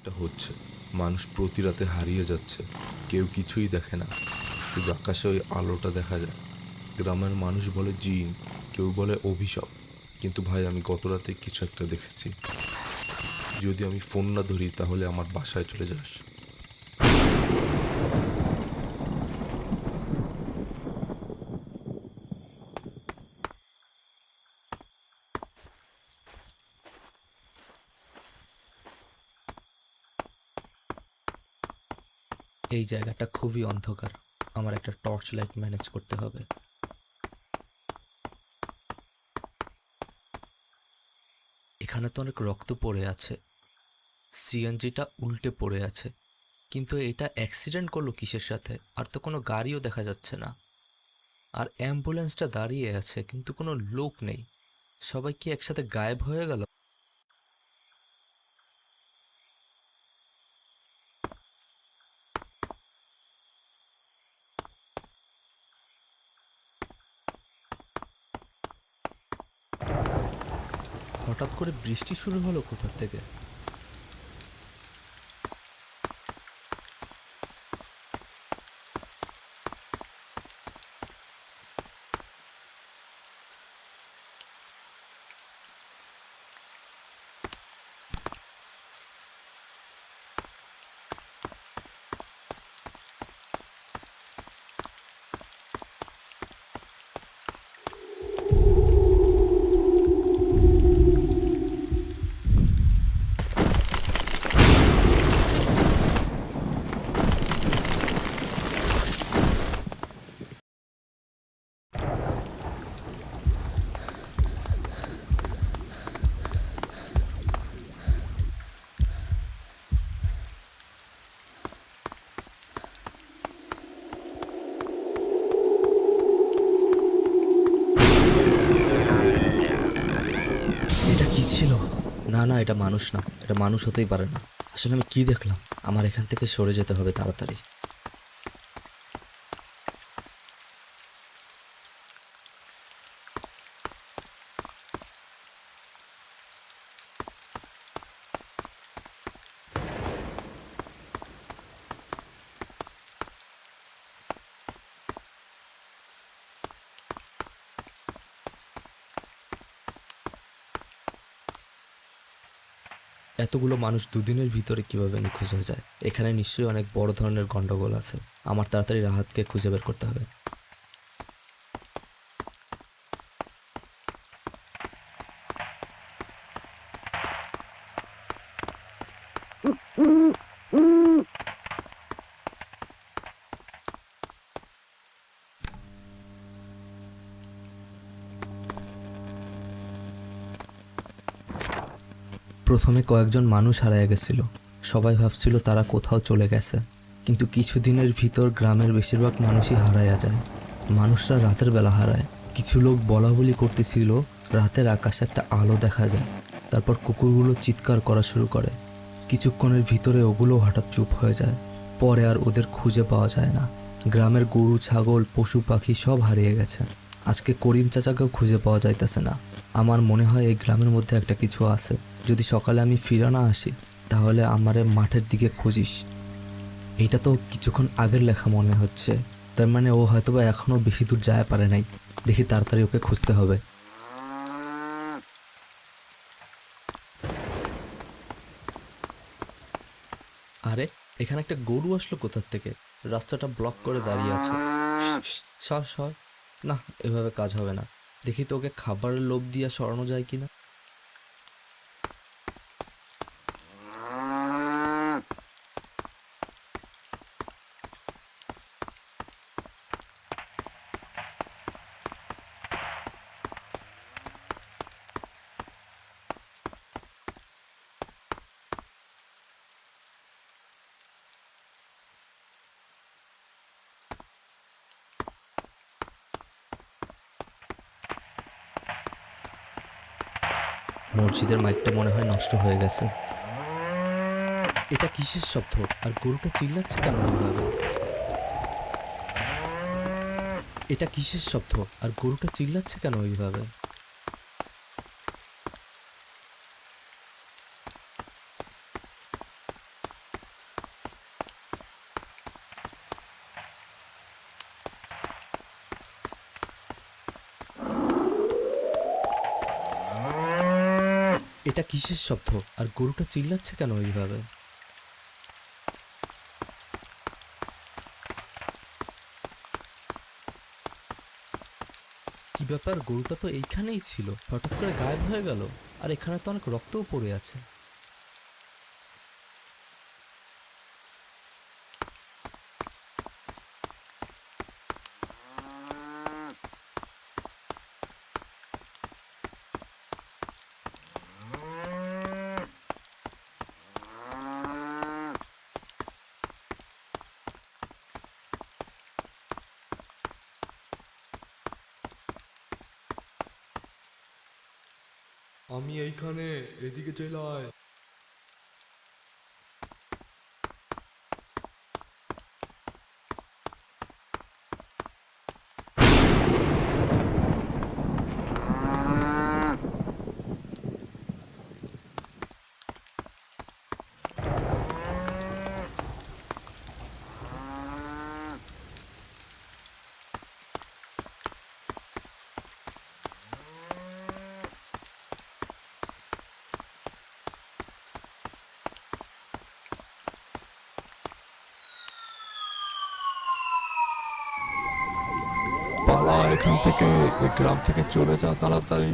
একটা হচ্ছে, মানুষ প্রতি রাতে হারিয়ে যাচ্ছে, কেউ কিছুই দেখে না, শুধু আকাশে ওই আলোটা দেখা যায়। গ্রামের মানুষ বলে জিন, কেউ বলে অভিশাপ। কিন্তু ভাই, আমি গত রাতে কিছু একটা দেখেছি। যদি আমি ফোন না ধরি তাহলে আমার বাসায় চলে যাস। এই জায়গাটা খুবই অন্ধকার। আমার একটা টর্চ লাইট ম্যানেজ করতে হবে। এখানে তো অনেক রক্ত পড়ে আছে। সিএনজিটা উল্টে পড়ে আছে। কিন্তু এটা অ্যাক্সিডেন্ট করলো কিসের সাথে? আর তো কোনো গাড়িও দেখা যাচ্ছে না। আর অ্যাম্বুলেন্সটা দাঁড়িয়ে আছে, কিন্তু কোনো লোক নেই। সবাই কি একসাথে গায়েব হয়ে গেল? হঠাৎ করে বৃষ্টি শুরু হলো কোথা থেকে? এটা কি ছিল? না না, এটা মানুষ না, এটা মানুষ হতেই পারে না। আসলে আমি কি দেখলাম? আমার এখান থেকে সরে যেতে হবে তাড়াতাড়ি। এতগুলো মানুষ দুদিনের ভিতরে কিভাবে নিখোঁজ হয়ে যায়? এখানে নিশ্চয়ই অনেক বড় ধরনের গন্ডগোল আছে। আমার তাড়াতাড়ি রাহাতকে খুঁজে বের করতে হবে। প্রথমে কয়েকজন মানুষ হারিয়ে গেছিল। সবাই ভাবছিল তারা কোথাও চলে গেছে। কিন্তু কিছুদিনের ভিতর গ্রামের বেশিরভাগ মানুষই হারায়া যায়। মানুষরা রাতের বেলা হারায়। কিছু লোক বলা বলি করতেছিল রাতের আকাশে একটা আলো দেখা যায়। তারপর কুকুরগুলো চিৎকার করা শুরু করে। কিছুক্ষণের ভিতরে ওগুলো হঠাৎ চুপ হয়ে যায়। পরে আর ওদের খুঁজে পাওয়া যায় না। গ্রামের গরু, ছাগল, পশু পাখি সব হারিয়ে গেছে। আজকে করিম চাচাকেও খুঁজে পাওয়া যাইতেছে না। আমার মনে হয় এই গ্রামের মধ্যে একটা কিছু আছে। যদি সকালে আমি ফিরে না আসি, তাহলে আমারে মাঠের দিকে খুঁজিস। এইটা তো কিছুক্ষণ আগের লেখা মনে হচ্ছে। তার মানে ও হয়তোবা এখনো বেশি দূর যায় পারে নাই। দেখি তাড়াতাড়ি ওকে খুঁজতে হবে। আরে, এখানে একটা গরু আসলো কোথার থেকে? রাস্তাটা ব্লক করে দাঁড়িয়ে আছে। সর সর। না, এভাবে কাজ হবে না। দেখি তো ওকে খাবারের লোভ দিয়ে সরানো যায় কিনা। মসজিদের মাইকটা মনে হয় নষ্ট হয়ে গেছে। এটা কিসের শব্দ? আর গরুটা চিল্লাচ্ছে কেন এইভাবে? এটা কিসের শব্দ? আর গরুটা চিল্লাচ্ছে কেন এইভাবে? এটা কিসের শব্দ? আর গরুটা চিল্লাচ্ছে কেন এইভাবে? কি ব্যাপার, গরুটা তো এইখানেই ছিল, হঠাৎ করে গায়েব হয়ে গেল। আর এখানে তো অনেক রক্তও পড়ে আছে। আমি এইখানে, এদিকে চলে আয়। পালা এখান থেকে, এই গ্রাম থেকে চলে যা তাড়াতাড়ি।